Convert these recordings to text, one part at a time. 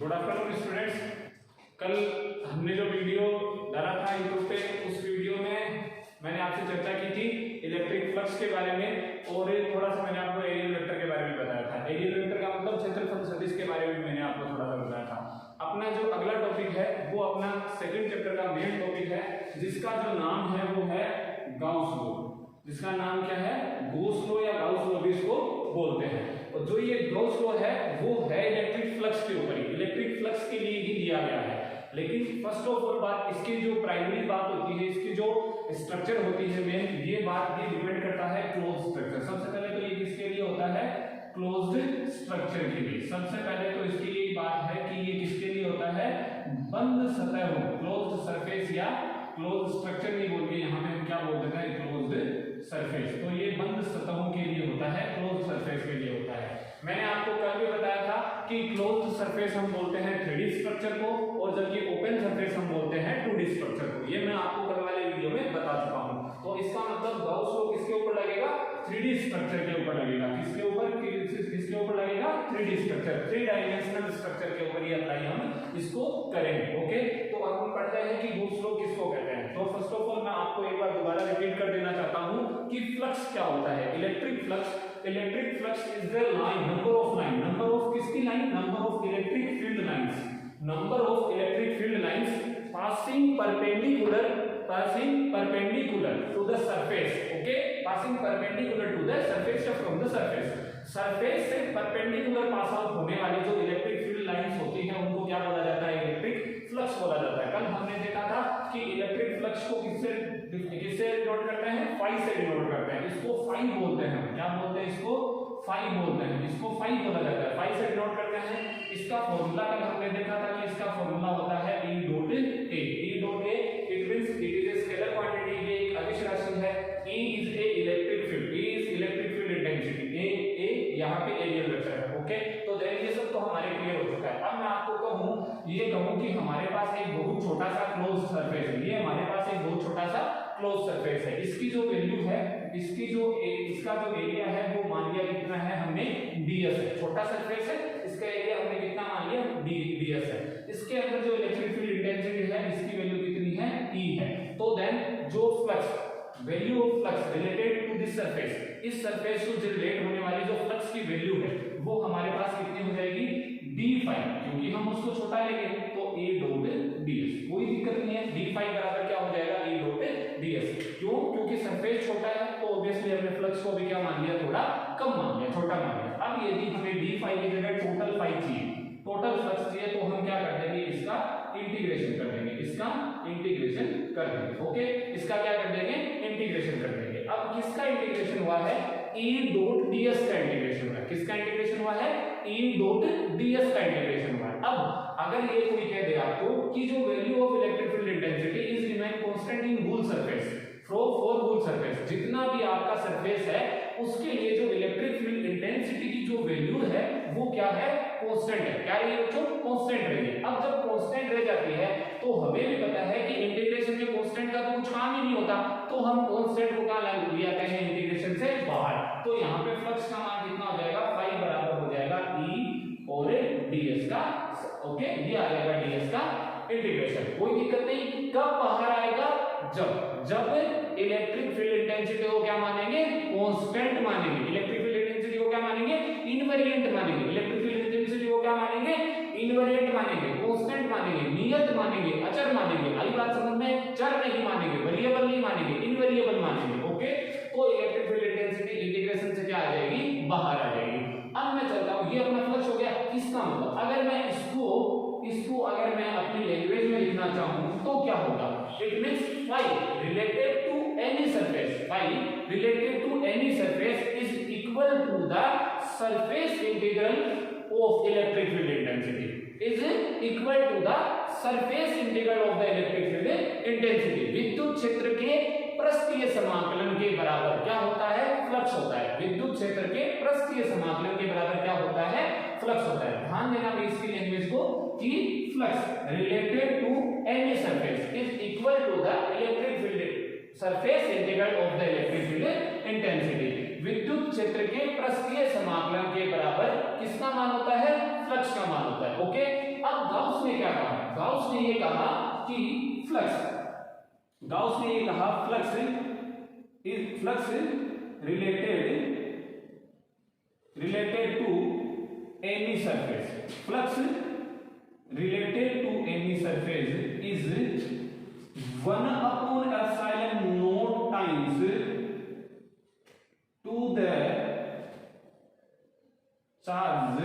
Good afternoon students. कल हमने जो वीडियो डाला था यूट्यूब पे, उस वीडियो में मैंने आपसे चर्चा की थी इलेक्ट्रिक फ्लक्स के बारे में, और थोड़ा सा मैंने आपको एरियल वेक्टर के बारे में बताया था। एरियल वेक्टर का मतलब क्षेत्रफल सदिश के बारे में मैंने आपको थोड़ा सा बताया था। अपना जो अगला टॉपिक है वो अपना सेकंड चैप्टर का मेन टॉपिक है, जिसका जो नाम है वो है गाउस लॉ। जिसका नाम क्या है? गॉस लॉ या गाउस लॉ भी इसको बोलते हैं। और जो ये गाउस लॉ है वो है इलेक्ट्रिक फ्लक्स के ऊपर ही, इलेक्ट्रिक फ्लक्स के लिए ही दिया गया है। लेकिन फर्स्ट ऑफ ऑल बात इसकी जो प्राइमरी बात होती है, इसकी जो स्ट्रक्चर होती है मेन, ये बात ये डिपेंड करता है क्लोज स्ट्रक्चर। सबसे पहले तो ये किसके लिए होता है? क्लोज्ड स्ट्रक्चर के लिए। सबसे पहले तो इसकी ये बात है कि ये किसके लिए होता है? बंद सतह, क्लोज्ड सरफेस या क्लोज स्ट्रक्चर नहीं बोलते, यहाँ पे हम क्या बोल देते हैं? Closed surface. तो ये बंद सतहों के लिए होता है, क्लोज सरफेस के लिए होता है। मैंने आपको कल भी बताया था कि क्लोज्ड सरफेस हम बोलते हैं 3D स्ट्रक्चर को, और जबकि ओपन सरफेस हम बोलते हैं 2D स्ट्रक्चर को। ये मैं आपको कल वाले वीडियो में बता चुका हूँ। तो इसका मतलब गाउस लॉ किसके ऊपर लगेगा? 3D स्ट्रक्चर के ऊपर लगेगा। किसके ऊपर? किसके ऊपर लगेगा? 3D स्ट्रक्चर, 3 डायमेंशनल स्ट्रक्चर के ऊपर ये अप्लाई हम इसको करेंगे। ओके, तो अब हम पढ़ते हैं कि गाउस लॉ किसको कहते हैं। तो फर्स्ट ऑफ ऑल मैं आपको एक बार दोबारा रिपीट कर देना चाहता हूँ कि फ्लक्स क्या होता है। Electric flux is the line, number of line, number of किसकी line? Number of electric field lines, number of electric field lines passing perpendicular to the surface. Okay, passing perpendicular to the surface or from the surface. Surface से perpendicular pass out होने वाली जो electric field lines होती हैं उनको क्या बोला जाता है? इलेक्ट्रिक फ्लक्स बोला जाता है। कल हमने देखा था कि इलेक्ट्रिक फ्लक्स को किससे डिनोट करते हैं? फाई से डिनोट करते हैं। इसको फाई बोलते हैं। क्या बोलते हैं? इसको फाई बोलते हैं। इसको फाई बोला जाता है, फाई से डिनोट करते हैं। इसका फॉर्मूला कल हमने देखा था कि इसका फॉर्मूला होता है E dot A। E dot A it means it is a scalar quantity, ये एक अदिश राशि है। E is a electric field, E is electric field intensity, A यहाँ पे एरियल वेक्टर है। ओके, तो देन ये सब तो हमारे क्लियर हो चुका है। अब मैं आपको कहूँ कि हमारे पास एक बहुत छोटा सा क्लोज सरफेस है। ये हमारे पास एक बहुत छोटा सा क्लोज सरफेस है। इसकी जो वैल्यू है, इसका जो एरिया है वो मान लिया कितना है हमने? ds है। छोटा सरफेस है, इसका एरिया हमने कितना मान लिया? ds है। इसके अंदर जो इलेक्ट्रिक फील्ड इंटेंसिटी है इसकी वैल्यू कितनी है? E है। तो देन जो flux, value of flux related to this surface, इस सरफेस को रिलेट होने वाली जो फ्लक्स की वैल्यू है वो हमारे पास कितनी हो जाएगी? d फाई, क्योंकि हम उसको छोटा लेंगे तो A डॉट ds। कोई दिक्कत नहीं है, d फाई बराबर क्या हो जाएगा? A dot ds। क्यों? क्योंकि सरफेस छोटा है तो ऑब्वियसली हमने फ्लक्स को भी क्या मान लिया? थोड़ा कम मान लिया, छोटा मान लिया। अब यदि हमें d फाई की जगह टोटल फाई चाहिए, टोटल फ्लक्स चाहिए, तो हम क्या कर देंगे? इसका इंटीग्रेशन कर देंगे, इसका इंटीग्रेशन कर देंगे। ओके, इसका क्या कर देंगे? इंटीग्रेशन कर देंगे। अब किसका इंटीग्रेशन हुआ है? E डॉट ds का इंटीग्रेशन हुआ है। किसका इंटीग्रेशन हुआ है? E डॉट ds का इंटीग्रेशन हुआ है। अब अगर ये कोई कह दे आपको कि जो value of electric field intensity is remain constant in whole surface, for whole surface, जितना भी आपका सरफेस है उसके लिए जो इलेक्ट्रिक फील्ड इंटेंसिटी की जो वैल्यू है वो क्या है? कांस्टेंट है। क्या ये बच्चों? कांस्टेंट रहेगी। अब जब कांस्टेंट रह जाती है तो हमें भी पता है कि इंटीग्रेशन में कांस्टेंट का तो कुछ काम ही नहीं होता, तो हम कांस्टेंट को कहां लिया कहें? इंटीग्रेशन से बाहर। तो यहाँ पे फ्लक्स का मान कितना हो जाएगा? फाई बराबर हो जाएगा E और ds का। ओके, ये आ जाएगा ds का इंटीग्रेशन। कोई दिक्कत नहीं। कब बाहर आएगा? जब इलेक्ट्रिक फील्ड इंटेंसिटी को क्या मानेंगे? कांस्टेंट मानेंगे। इलेक्ट्रिक फील्ड इंटेंसिटी को क्या मानेंगे? इनवेरिएंट मानेंगे। इलेक्ट्रिक फील्ड इंटेंसिटी को क्या मानेंगे? इनवेरिएंट मानेंगे, कांस्टेंट मानेंगे, नियत मानेंगे, अचर मानेंगे। आई बात समझ में? चर नहीं मानेंगे, वेरिएबल नहीं मानेंगे, इनवेरिएबल मानेंगे। ओके, तो इलेक्ट्रिक फील्ड इंटेंसिटी इंटीग्रेशन से क्या आ जाएगी? बाहर आ जाएगी। अब मैं चलता हूं, ये अपना फ्लक्स हो गया। इसका मतलब अगर मैं इसको अगर मैं अपनी लैंग्वेज में लिखना चाहूं तो क्या होगा? It means phi related to any surface, phi related to any surface is equal to the surface integral of electric field intensity, is equal to the surface integral of the electric field intensity. विद्युत क्षेत्र के पृष्ठीय समाकलन के बराबर क्या होता है? फ्लक्स होता है। विद्युत क्षेत्र के पृष्ठीय समाकलन के बराबर क्या होता है? फ्लक्स होता है। ध्यान देना इसकी लैंग्वेज को कि flux related to any surface is equal to the electric field surface integral of the electric field intensity. विद्युत क्षेत्र के पृष्ठीय समाकलन के बराबर किसका मान होता है? फ्लक्स का मान होता है। ओके, अब गाउस ने क्या कहा, गाउस ने ये कहा कि फ्लक्स, गाउस ने ये कहा flux related to any surface, flux related to any surface is 1 upon epsilon naught times to the charge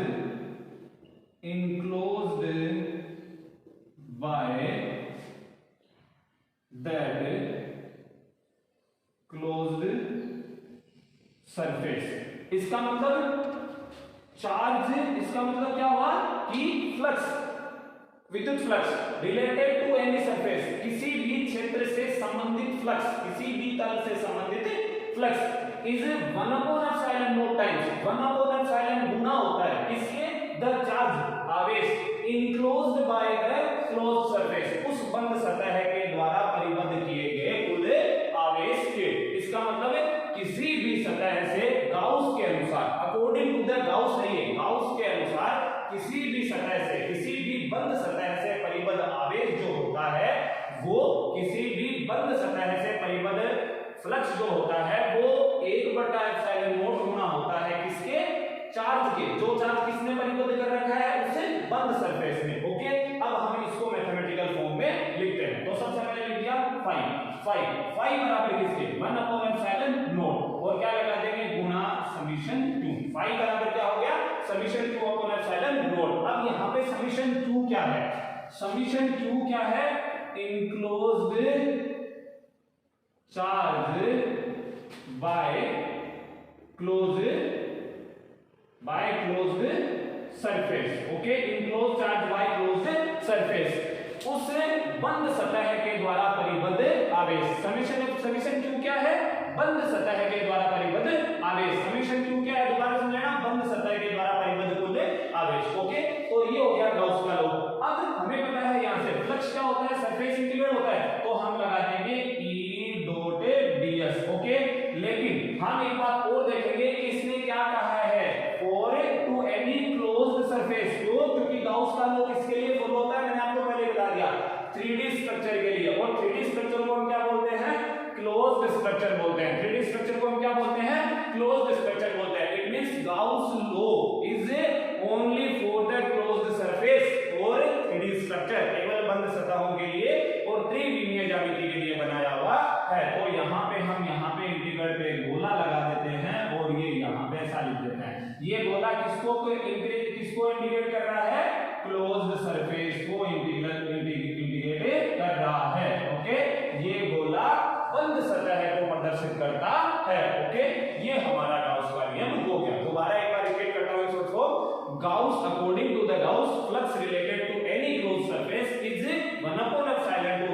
enclosed by that closed surface। इसका मतलब चार्ज, इसका मतलब क्या हुआ कि फ्लक्स, विद्युत flux related to any surface, किसी भी क्षेत्र से संबंधित फ्लक्स, किसी भी तल से संबंधित flux is 1 upon epsilon naught times, 1 upon epsilon गुना होता है इसलिए द चार्ज आवेश enclosed by the closed surface, उस बंद सतह के द्वारा परिबद्ध किए गए कुल आवेश के। इसका मतलब है किसी भी सतह से गाउस के अनुसार, अकॉर्डिंग टू द गाउस नहीं है, गाउस के अनुसार किसी भी सतह से, किसी भी बंद सतह से परिबद्ध आवेश जो होता है वो, किसी भी बंद सतह से परिबद्ध फ्लक्स जो होता है वो 1/epsilon naught गुना होता है किसके, चार्ज के, जो चार्ज किसने परिबद्ध कर रखा है उसे बंद सरफेस में। ओके, अब हम इसको मैथमेटिकल फॉर्म में लिखते हैं। तो सबसे पहले लिख दिया फाई बराबर किसके, 1 upon epsilon naught, और क्या लगा देंगे गुना समीशन 2। फाई बराबर क्या हो गया, समीशन 2 upon epsilon naught। अब यहाँ पे समीशन 2 क्या है, समीशन 2 क्या है, enclosed charge by closed surface. Okay, enclosed charge by closed surface, उस बंद सतह के द्वारा परिबद्ध आवेश। समीशन क्यू क्या है, बंद सतह के द्वारा परिबद्ध आवेश। समीशन क्यू क्या है, दोबारा समझ लेना, बंद सतह के द्वारा परिबद्ध कुल आवेश। ओके, तो ये हो गया गाउस का लॉ। अब हमें पता है यहां से फ्लक्स क्या होता है, सरफेस इंटीग्रल होता है, तो हम लगा देंगे E डॉट ds। ओके, लेकिन हम एक बात और देखेंगे कि इसने क्या कहा है, for to any closed surface, क्योंकि गाउस का लॉ किसके लिए फॉलो होता है, मैंने आपको पहले बता दिया 3D स्ट्रक्चर के लिए, और 3D स्ट्रक्चर को हम क्या बोलते हैं, क्लोज्ड स्ट्रक्चर बोलते हैं। 3D स्ट्रक्चर को हम क्या बोलते हैं, क्लोज्ड स्ट्रक्चर बोलते हैं। It means Gauss law is only for the closed surface और 3D स्ट्रक्चर, केवल बंद सतहों के लिए और त्रिविमीय ज्यामिति के लिए बनाया हुआ है। तो यहाँ पे हम यहाँ पे इंटीग्रल पे गोला लगा देते हैं और ये यहाँ पे ऐसा लिख देते हैं। ये गोला किसको इंटीग्रेट कर रहा है, क्लोज्ड सरफेस को इंटीग्रेट कर रहा है। ओके, ये गोला बंद सतह को प्रदर्शित करता है। ओके, ये हमारा गाउस का नियम हो गया। दोबारा एक बार रिपीट करता हूं इसको, Gauss according to the Gauss flux related to any closed surface is 1 upon epsilon to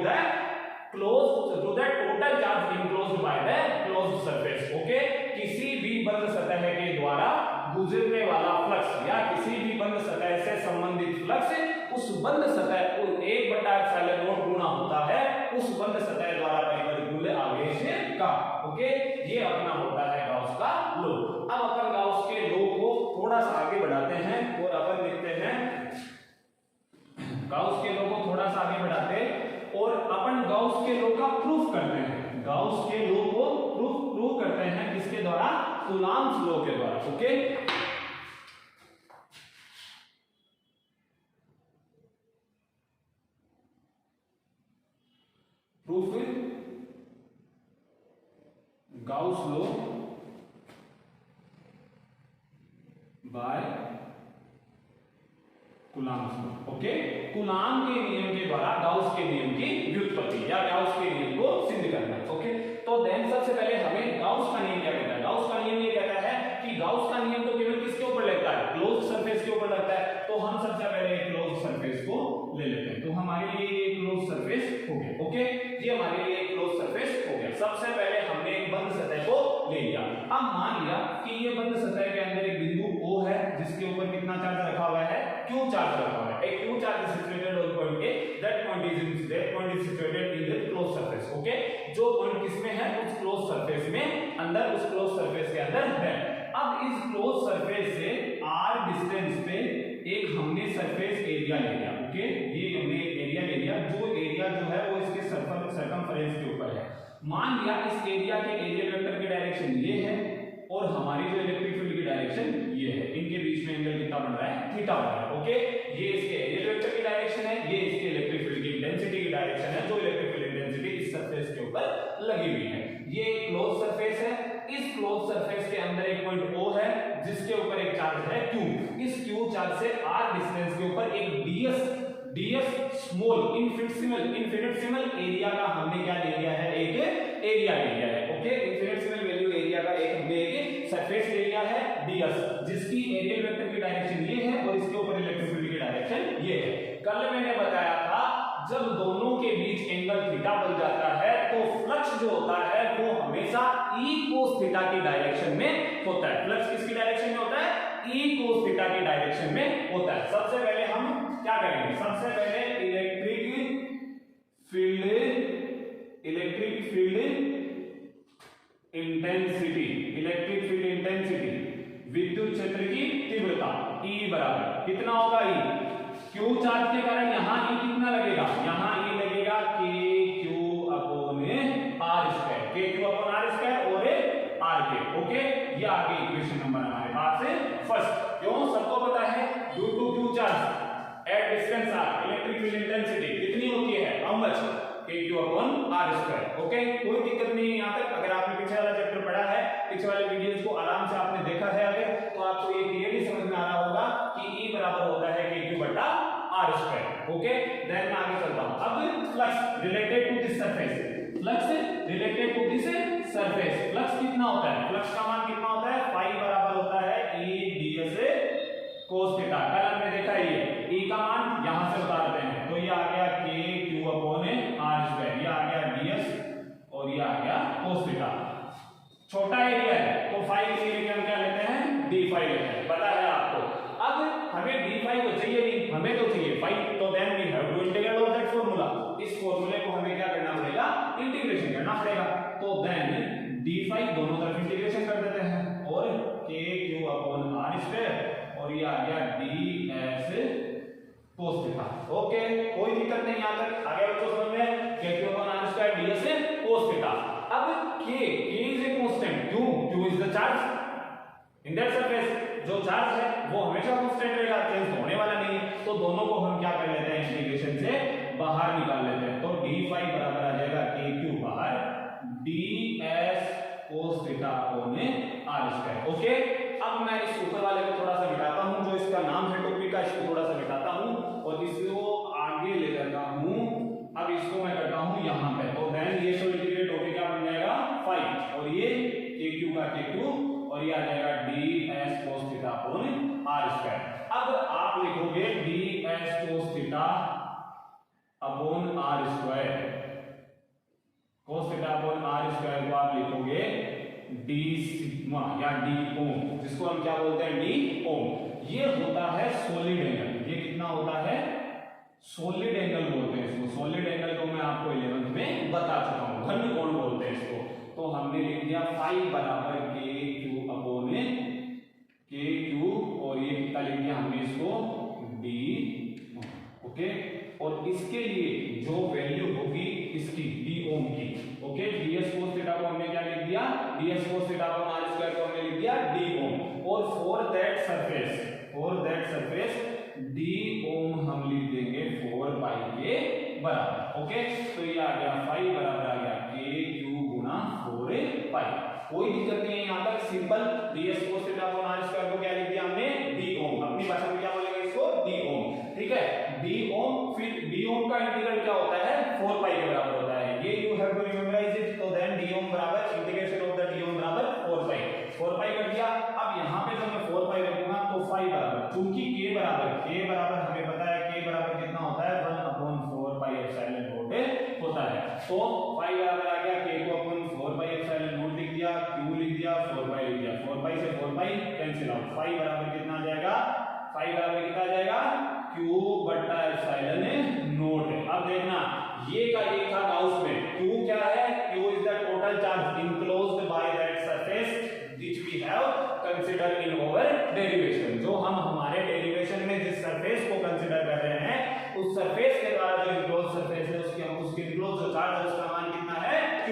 the total charge enclosed by the closed surface। Okay, किसी भी बंद सतह के द्वारा गुजरने वाला फ्लक्स या किसी भी बंद सतह से संबंधित फ्लक्स उस बंद सतह को 1/epsilon naught गुना होता है उस बंद सतह द्वारा परिबद्ध कुल आवेश का। ओके, ये अपना होता है गाउस का लॉ। अब अपन गाउस के लॉ को थोड़ा सा आगे बढ़ाते हैं और अपन लिखते हैं, गाउस के लॉ को थोड़ा सा आगे बढ़ाते हैं और अपन गाउस के लॉ का प्रूफ करते हैं। गाउस के लॉ को प्रूफ करते हैं किसके द्वारा, कूलॉम्स लॉ के द्वारा। Okay, proof Gauss law by Coulomb's law. Okay, Coulomb के नियम के द्वारा गाउस के नियम की व्युत्पत्ति या गाउस के नियम को सिद्ध करना है। ओके, तो देन सबसे पहले हमें गाउस का नियम क्या कहता है। गाउस का नियम ये कहता है कि गाउस का नियम तो केवल किसके ऊपर लगता है, क्लोज्ड सरफेस के ऊपर लगता है। तो हम सबसे पहले क्लोज्ड सरफेस को ले लेते हैं। तो हमारे लिए ये क्लोज्ड सरफेस हो गया। ओके, ये हमारे लिए क्लोज्ड सरफेस हो गया। सबसे पहले हमने एक बंद सतह को ले लिया। अब मान लिया कि ये बंद सतह के अंदर एक बिंदु O है जिसके ऊपर कितना चार्ज रखा हुआ है, Q चार्ज रखा हुआ है। एक Q charge situated on point A, that point is situated in the closed surface। Okay, जो पॉइंट किसमें है, उस क्लोज सरफेस में अंदर, उस क्लोज सरफेस के अंदर है। अब इस क्लोज सरफेस से r डिस्टेंस पे एक हमने सरफेस एरिया ले लिया। ओके, मान लिया इस एरिया के एरियल वेक्टर की डायरेक्शन ये है और हमारी जो इलेक्ट्रिक फील्ड की डायरेक्शन ये है, इनके बीच में एंगल कितना बन रहा है, थीटा बन रहा है। ओके, ये इसके एरियल वेक्टर की डायरेक्शन है, ये इसके इलेक्ट्रिक फील्ड की इंटेंसिटी की डायरेक्शन है, जो इलेक्ट्रिक फील्ड इंटेंसिटी इस सरफेस के ऊपर लगी हुई है। ये एक क्लोज सरफेस है, इस क्लोज सरफेस के अंदर एक पॉइंट O है जिसके ऊपर एक चार्ज है Q। इस Q चार्ज से r डिस्टेंस के ऊपर एक ds स्मॉल इनफिनिटेसिमल एरिया का हमने क्या ले लिया है, एक एरिया ले लिया है। ओके, इनफिनिटेसिमल वैल्यू एरिया का एक हमने एक सरफेस ले लिया है ds, जिसकी एरियल वेक्टर की डायरेक्शन ये है और इसके ऊपर इलेक्ट्रिक फील्ड की डायरेक्शन ये है। कल मैंने बताया था जब दोनों के बीच एंगल थीटा बन जाता है तो फ्लक्स जो होता है वो हमेशा e cos थीटा की डायरेक्शन में होता है। फ्लक्स किसकी डायरेक्शन में होता है, e cos थीटा की डायरेक्शन में होता है। सबसे पहले हम क्या करेंगे, सबसे पहले इलेक्ट्रिक फील्ड इंटेंसिटी विद्युत क्षेत्र की तीव्रता E बराबर कितना होगा, E Q चार्ज के कारण यहाँ E कितना लगेगा, यहाँ E लगेगा KQ upon R square, KQ upon R square और R के। ओके, ये आ गई इक्वेशन नंबर हमारे पास है फर्स्ट। क्यों, सबको पता है due to Q charge at distance R electric field intensity कितनी होती है, how much, KQ upon R square. Okay, कोई दिक्कत नहीं है यहाँ तक। अगर आपने पीछे वाला चैप्टर पढ़ा है, पीछे वाले वीडियोस को आराम से आपने देखा है अगर, तो आपको ये क्लियरली समझ में आ रहा होगा कि E बराबर होता है KQ बटा R स्क्वायर। ओके, देन मैं आगे चलता हूं। अब flux related to this surface, flux related to this surface, flux कितना होता है, फ्लक्स का मान कितना होता है, फाई बराबर होता है E ds cos थीटा। कल हमने देखा ये E का मान यहां से उतारते हैं तो ये आ गया KQ अपॉन R स्क्वायर, ये आ गया ds और ये आ गया cos थीटा। छोटा एरिया है तो फाई के लिए हम क्या लेते हैं, d फाई लेते हैं, पता है आपको। अब हमें d फाई तो चाहिए नहीं, हमें तो चाहिए फाई, तो then we have to integrate of that formula. इस फार्मूले को हमें क्या करना पड़ेगा, इंटीग्रेशन करना पड़ेगा। तो देन d फाई दोनों तरफ इंटीग्रेशन कर देते हैं और KQ अपॉन R स्क्वायर और ये आ गया ds cos थीटा। ओके, कोई दिक्कत नहीं यहां तक, आगे बच्चों समझ में, KQ upon R square ds cos theta. अब k is a constant, q is the charge in that surface, जो चार्ज है वो हमेशा कांस्टेंट रहेगा, चेंज होने वाला नहीं है। तो दोनों को हम क्या कर लेते हैं, इंटीग्रेशन से बाहर निकाल लेते हैं। तो d फाई बराबर आ जाएगा KQ बाहर ds cos theta upon R square. Okay, अब मैं इस ऊपर वाले को थोड़ा सा मिटाता हूं, जो इसका नाम है टॉपिक का, इसको थोड़ा सा मिटाता हूं और इसको आगे ले जाता हूं। अब इसको मैं करता हूं यहां पे, तो देन ये तो इंटीग्रेट होके क्या बन जाएगा, फाई और ये KQ का KQ और ये आ जाएगा ds cos theta upon R square. अब आप लिखोगे ds cos theta upon R square, cos theta upon R square को आप लिखोगे d सिग्मा या d ओम, जिसको हम क्या बोलते हैं, d ओम। ये होता है सॉलिड एंगल, ये कितना होता है, सॉलिड एंगल बोलते हैं इसको। सॉलिड एंगल को मैं आपको 11th में बता चुका हूं, घन कोण बोलते हैं इसको। तो हमने लिख दिया फाई बराबर KQ अपॉन KQ और ये कितना लिख दिया हमने इसको d। ओके, और इसके लिए जो वैल्यू होगी इसकी d ओम की, ओके, ds cos थीटा को हमने क्या लिख दिया, ds cos theta upon R square को हमने लिख दिया d ओम। और फॉर दैट सरफेस d ओम हम लिख देंगे 4 पाई के बराबर। ओके, तो ये आ गया फाई बराबर आ गया KQ गुना 4 पाई। कोई दिक्कत नहीं है यहां तक, simple ds cos theta upon R square को क्या लिख दिया हमने, d ओम। अपनी भाषा में क्या बोलेंगे इसको, d ओम। ठीक है, d ओम, फिर d ओम का इंटीग्रल क्या होता है, 4 पाई के बराबर होता है, ये you have to memorise it. तो देन d ओम बराबर इंटीग्रेशन ऑफ द d ओम बराबर 4 पाई कर दिया। अब यहां पे जब मैं 4 पाई रखूंगा तो फाई बराबर, चूंकि k बराबर हमें पता है k बराबर कितना होता है, 1/4 पाई एप्सिलॉन नॉट होता है। तो फाई बराबर आ गया k को अपन 4 पाई एप्सिलॉन नॉट लिख दिया, q लिख दिया, 4 पाई लिख दिया, 4 पाई से 4 पाई कैंसिल आउट। फाई बराबर कितना आ जाएगा, फाई बराबर कितना आ जाएगा, q बटा एप्सिलॉन नॉट। अब देखना ये का एक था गाउस में, q क्या है, q is the total charge enclosed by that surface which we have considered in our derivation। जो हम हमारे डेरिवेशन में जिस सरफेस को कंसीडर कर रहे हैं उस सरफेस के द्वारा जो इनक्लोज सरफेस है उसके इनक्लोज जो चार्ज है उसका मान कितना है, q।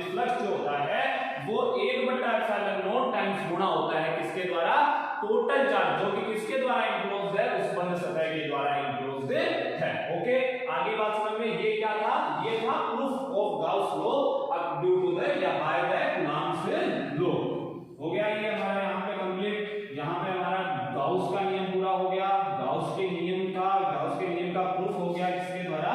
फ्लक्स जो होता है वो 1/ε0 टाइम्स गुणा होता है किसके द्वारा, टोटल चार्ज जो कि किसके द्वारा इंक्लोज्ड है, उस बंद सतह के द्वारा इंक्लोज्ड है। ओके, आगे बात समझ में, ये क्या था, ये था proof of Gauss law due to the या बाय द कूलॉम्स लॉ। हो गया ये हमारा यहाँ पे कंप्लीट, यहाँ पे हमारा गाउस का नियम पूरा हो गया, गाउस के नियम का प्रूफ हो गया किसके द्वारा,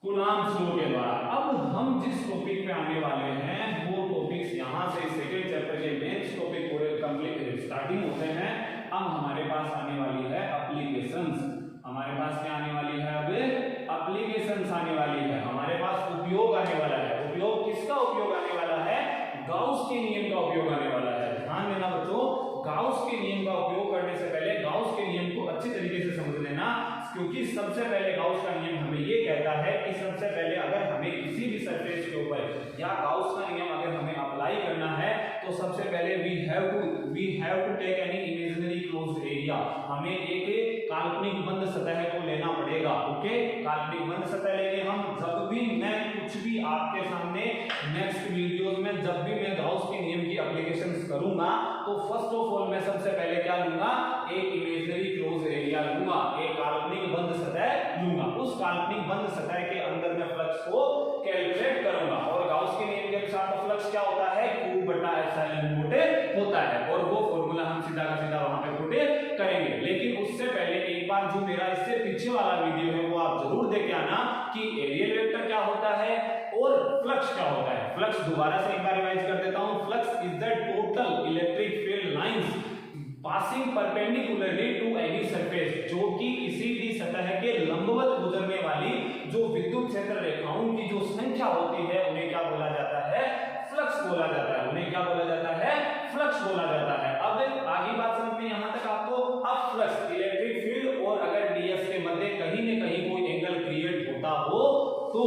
कूलॉम्स लॉ के द्वारा। अब हम जिस टॉपिक पे आने वाले हैं वो टॉपिक्स यहाँ से सेकंड चैप्टर के मेंस टॉपिक पूरे कंप्लीट स्टार्टिंग होते हैं। अब हमारे पास आने वाली है एप्लीकेशंस, हमारे पास क्या आने वाली है, अब एप्लीकेशंस आने वाली है, हमारे पास उपयोग आने वाला है। उपयोग किसका उपयोग आने वाला है, गाउस के नियम का उपयोग आने वाला है। ध्यान देना बच्चों, गाउस के नियम का उपयोग करने से पहले गाउस के नियम को अच्छी तरीके से समझ लेना, क्योंकि सबसे पहले गाउस का नियम हमें ये कहता है कि सबसे पहले अगर हमें किसी भी सरफेस के ऊपर या गाउस का नियम अगर हमें अप्लाई करना है तो सबसे पहले we have to take any imaginary closed area, हमें एक काल्पनिक बंद सतह को लेना पड़ेगा। ओके, काल्पनिक बंद सतह लेंगे हम। जब भी मैं कुछ भी आपके सामने नेक्स्ट वीडियोस में जब भी मैं गाउस के नियम की एप्लीकेशंस करूंगा तो फर्स्ट ऑफ ऑल मैं सबसे पहले क्या लूंगा, एक इमेजिनरी क्लोज्ड एरिया लूंगा, एक काल्पनिक बंद सतह लूंगा। उस काल्पनिक बंद सतह के अंदर मैं फ्लक्स को कैलकुलेट करूंगा और गाउस के नियम के अनुसार तो फ्लक्स क्या होता है, Q/ε0 होता है और वो फॉर्मूला हम सीधा का सीधा वहां पे पुट करेंगे। लेकिन उससे पहले एक बार जो मेरा इससे पीछे वाला वीडियो है वो आप जरूर देख के आना कि एरियल वेक्टर क्या होता है और फ्लक्स क्या होता है। फ्लक्स दोबारा से एक बार रिवाइज कर देता हूं, flux is the total electric field lines passing perpendicularly to any surface, जो कि किसी भी सतह के लंबवत गुजरने वाली जो विद्युत क्षेत्र रेखाओं की जो संख्या होती है उन्हें क्या बोला जाता है, फ्लक्स बोला जाता है। उन्हें क्या बोला जाता है, फ्लक्स बोला जाता है। अब आगे बात समझ में यहां तक आपको, अब फ्लक्स इलेक्ट्रिक फील्ड और अगर ds के मध्य कहीं न कहीं कोई एंगल क्रिएट होता हो तो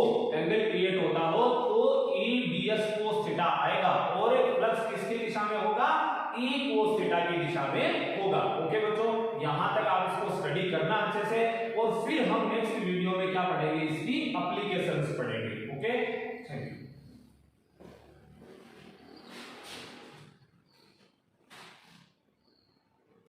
E ds cos थीटा आएगा और फ्लक्स किसकी दिशा में होगा, E cos थीटा की दिशा में होगा। ओके बच्चों, यहां तक आप इसको स्टडी करना अच्छे से और फिर हम नेक्स्ट वीडियो में क्या पढ़ेंगे, इसकी एप्लीकेशंस पढ़ेंगे। Okay, thank you.